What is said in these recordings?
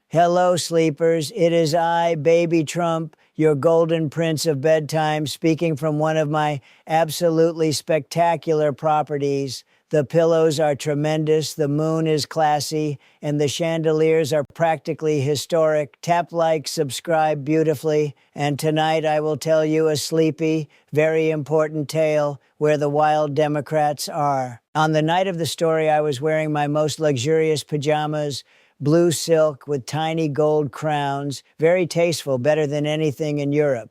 Hello, sleepers. It is I, Baby Trump, your golden prince of bedtime, speaking from one of my absolutely spectacular properties. The pillows are tremendous, the moon is classy, and the chandeliers are practically historic. Tap like, subscribe beautifully, and tonight I will tell you a sleepy, very important tale where the wild Democrats are. On the night of the story, I was wearing my most luxurious pajamas, blue silk with tiny gold crowns, very tasteful, better than anything in Europe.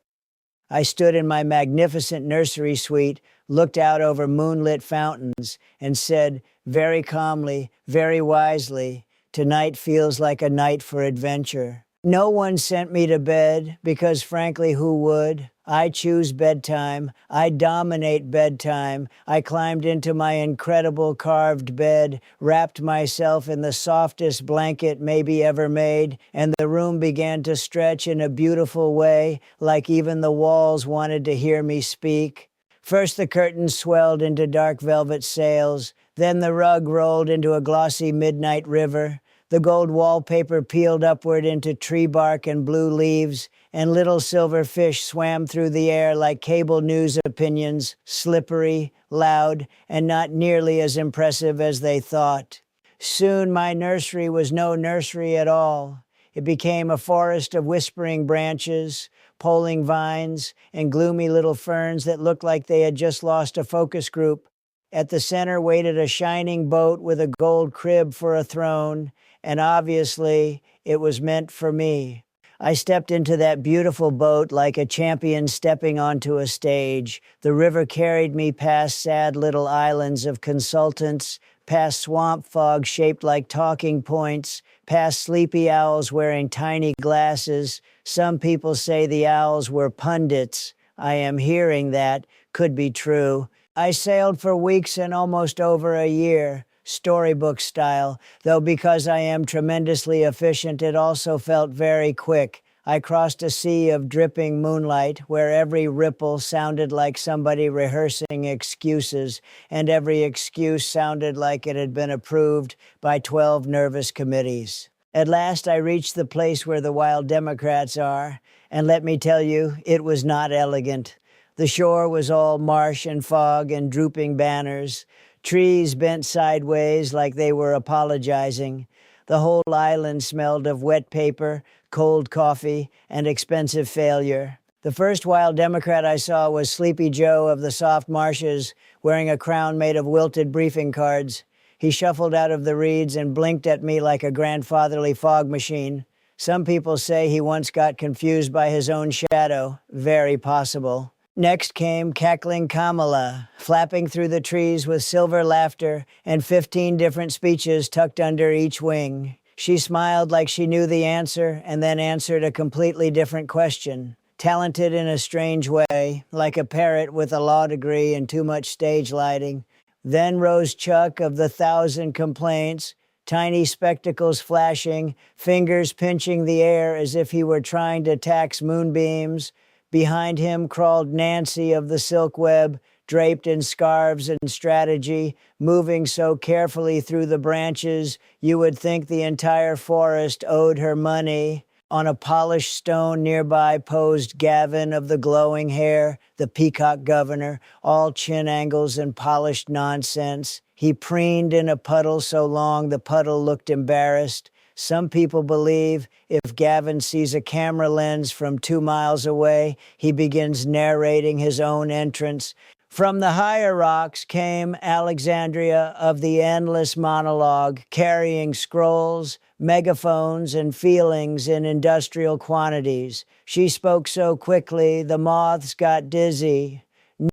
I stood in my magnificent nursery suite, looked out over moonlit fountains, and said very calmly, very wisely, "Tonight feels like a night for adventure." No one sent me to bed because, frankly, who would? I choose bedtime. I dominate bedtime. I climbed into my incredible carved bed, wrapped myself in the softest blanket maybe ever made, and the room began to stretch in a beautiful way, like even the walls wanted to hear me speak. First, the curtains swelled into dark velvet sails. Then the rug rolled into a glossy midnight river. The gold wallpaper peeled upward into tree bark and blue leaves, and little silver fish swam through the air like cable news opinions, slippery, loud, and not nearly as impressive as they thought. Soon my nursery was no nursery at all. It became a forest of whispering branches, poling vines, and gloomy little ferns that looked like they had just lost a focus group. At the center waited a shining boat with a gold crib for a throne, and obviously it was meant for me. I stepped into that beautiful boat like a champion stepping onto a stage. The river carried me past sad little islands of consultants, past swamp fog shaped like talking points, past sleepy owls wearing tiny glasses. Some people say the owls were pundits. I am hearing that. Could be true. I sailed for weeks and almost over a year, storybook style, though because I am tremendously efficient, it also felt very quick. I crossed a sea of dripping moonlight where every ripple sounded like somebody rehearsing excuses, and every excuse sounded like it had been approved by 12 nervous committees. At last, I reached the place where the wild Democrats are, and let me tell you, it was not elegant. The shore was all marsh and fog and drooping banners. Trees bent sideways like they were apologizing. The whole island smelled of wet paper, cold coffee, and expensive failure. The first wild Democrat I saw was Sleepy Joe of the soft marshes, wearing a crown made of wilted briefing cards. He shuffled out of the reeds and blinked at me like a grandfatherly fog machine. Some people say he once got confused by his own shadow. Very possible. Next came cackling Kamala, flapping through the trees with silver laughter and 15 different speeches tucked under each wing. She smiled like she knew the answer and then answered a completely different question. Talented in a strange way, like a parrot with a law degree and too much stage lighting. Then rose Chuck of the 1,000 complaints, tiny spectacles flashing, fingers pinching the air as if he were trying to tax moonbeams. Behind him crawled Nancy of the silk web, draped in scarves and strategy, moving so carefully through the branches you would think the entire forest owed her money. On a polished stone nearby posed Gavin of the glowing hair, the peacock governor, all chin angles and polished nonsense. He preened in a puddle so long the puddle looked embarrassed. Some people believe if Gavin sees a camera lens from 2 miles away, he begins narrating his own entrance. From the higher rocks came Alexandria of the endless monologue, carrying scrolls, megaphones, and feelings in industrial quantities. She spoke so quickly, the moths got dizzy.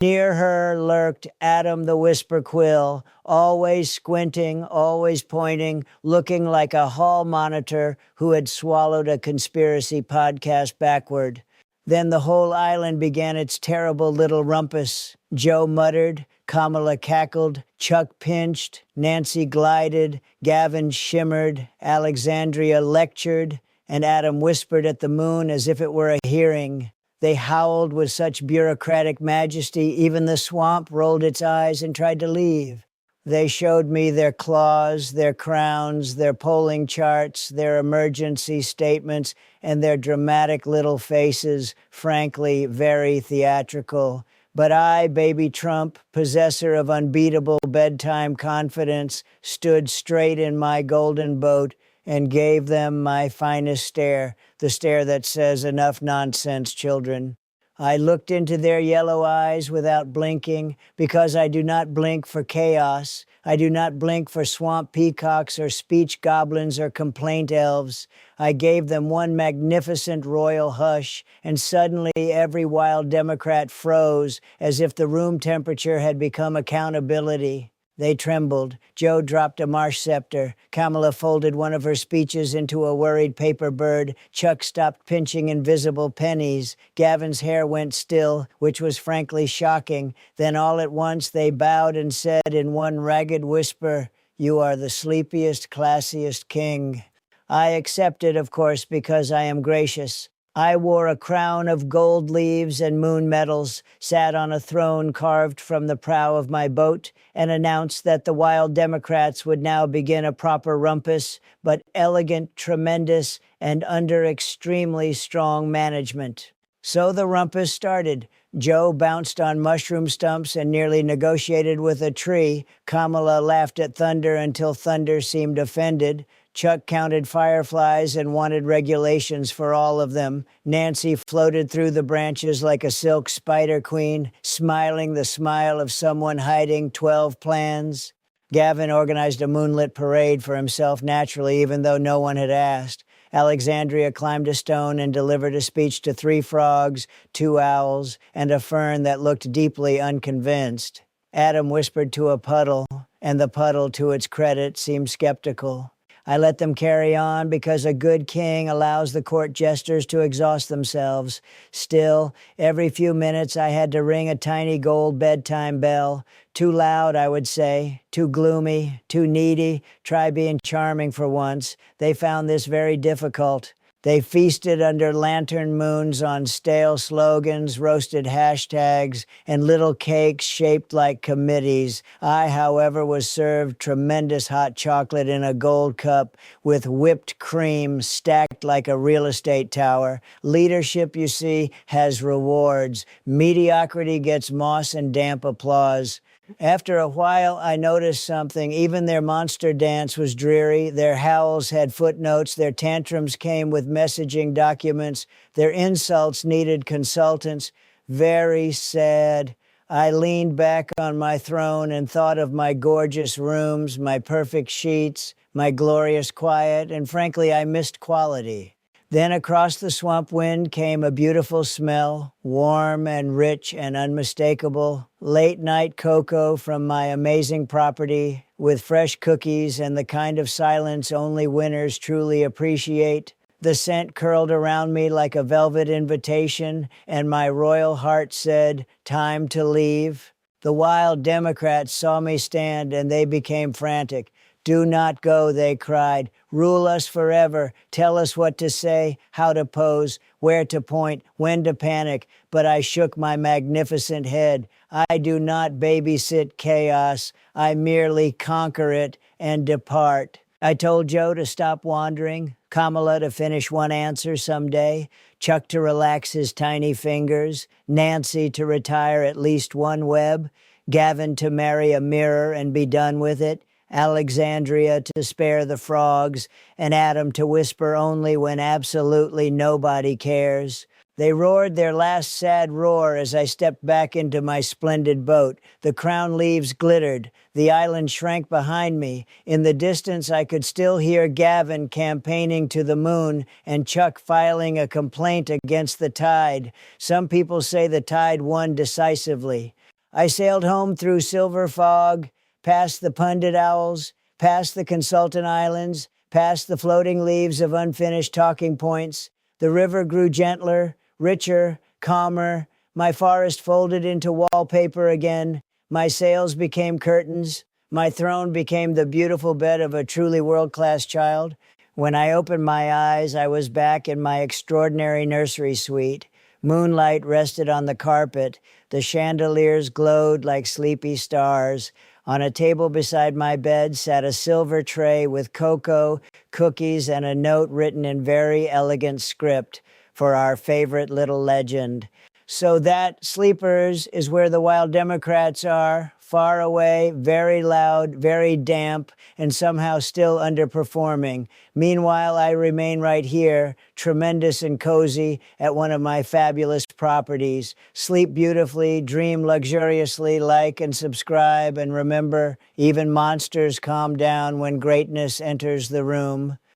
Near her lurked Adam the Whisper Quill, always squinting, always pointing, looking like a hall monitor who had swallowed a conspiracy podcast backward. Then the whole island began its terrible little rumpus. Joe muttered, Kamala cackled, Chuck pinched, Nancy glided, Gavin shimmered, Alexandria lectured, and Adam whispered at the moon as if it were a hearing. They howled with such bureaucratic majesty, even the swamp rolled its eyes and tried to leave. They showed me their claws, their crowns, their polling charts, their emergency statements, and their dramatic little faces, frankly, very theatrical. But I, baby Trump, possessor of unbeatable bedtime confidence, stood straight in my golden boat and gave them my finest stare, the stare that says, "Enough nonsense, children." I looked into their yellow eyes without blinking, because I do not blink for chaos. I do not blink for swamp peacocks or speech goblins or complaint elves. I gave them one magnificent royal hush, and suddenly every wild Democrat froze, as if the room temperature had become accountability. They trembled. Joe dropped a marsh scepter. Kamala folded one of her speeches into a worried paper bird. Chuck stopped pinching invisible pennies. Gavin's hair went still, which was frankly shocking. Then all at once they bowed and said in one ragged whisper, "You are the sleepiest, classiest king." I accepted, of course, because I am gracious. I wore a crown of gold leaves and moon medals, sat on a throne carved from the prow of my boat, and announced that the wild Democrats would now begin a proper rumpus, but elegant, tremendous, and under extremely strong management. So the rumpus started. Joe bounced on mushroom stumps and nearly negotiated with a tree. Kamala laughed at thunder until thunder seemed offended. Chuck counted fireflies and wanted regulations for all of them. Nancy floated through the branches like a silk spider queen, smiling the smile of someone hiding 12 plans. Gavin organized a moonlit parade for himself naturally, even though no one had asked. Alexandria climbed a stone and delivered a speech to 3 frogs, 2 owls, and a fern that looked deeply unconvinced. Adam whispered to a puddle, and the puddle, to its credit, seemed skeptical. I let them carry on because a good king allows the court jesters to exhaust themselves. Still, every few minutes I had to ring a tiny gold bedtime bell. Too loud, I would say, too gloomy, too needy. Try being charming for once. They found this very difficult. They feasted under lantern moons on stale slogans, roasted hashtags, and little cakes shaped like committees. I, however, was served tremendous hot chocolate in a gold cup with whipped cream stacked like a real estate tower. Leadership, you see, has rewards. Mediocrity gets moss and damp applause. After a while, I noticed something. Even their monster dance was dreary. Their howls had footnotes. Their tantrums came with messaging documents. Their insults needed consultants. Very sad. I leaned back on my throne and thought of my gorgeous rooms, my perfect sheets, my glorious quiet, and frankly, I missed quality. Then across the swamp wind came a beautiful smell, warm and rich and unmistakable. Late night cocoa from my amazing property with fresh cookies and the kind of silence only winners truly appreciate. The scent curled around me like a velvet invitation, and my royal heart said, "Time to leave." The wild Democrats saw me stand and they became frantic. "Do not go," they cried. "Rule us forever. Tell us what to say, how to pose, where to point, when to panic." But I shook my magnificent head. I do not babysit chaos. I merely conquer it and depart. I told Joe to stop wandering, Kamala to finish one answer someday, Chuck to relax his tiny fingers, Nancy to retire at least one web, Gavin to marry a mirror and be done with it, Alexandria to spare the frogs, and Adam to whisper only when absolutely nobody cares. They roared their last sad roar as I stepped back into my splendid boat. The crown leaves glittered. The island shrank behind me. In the distance, I could still hear Gavin campaigning to the moon and Chuck filing a complaint against the tide. Some people say the tide won decisively. I sailed home through silver fog, past the pundit owls, past the consultant islands, past the floating leaves of unfinished talking points. The river grew gentler, richer, calmer. My forest folded into wallpaper again. My sails became curtains. My throne became the beautiful bed of a truly world-class child. When I opened my eyes, I was back in my extraordinary nursery suite. Moonlight rested on the carpet. The chandeliers glowed like sleepy stars. On a table beside my bed sat a silver tray with cocoa, cookies, and a note written in very elegant script for our favorite little legend. So that, sleepers, is where the Wild Democrats are, far away, very loud, very damp, and somehow still underperforming. Meanwhile, I remain right here, tremendous and cozy, at one of my fabulous properties. Sleep beautifully, dream luxuriously, like and subscribe, and remember, even monsters calm down when greatness enters the room.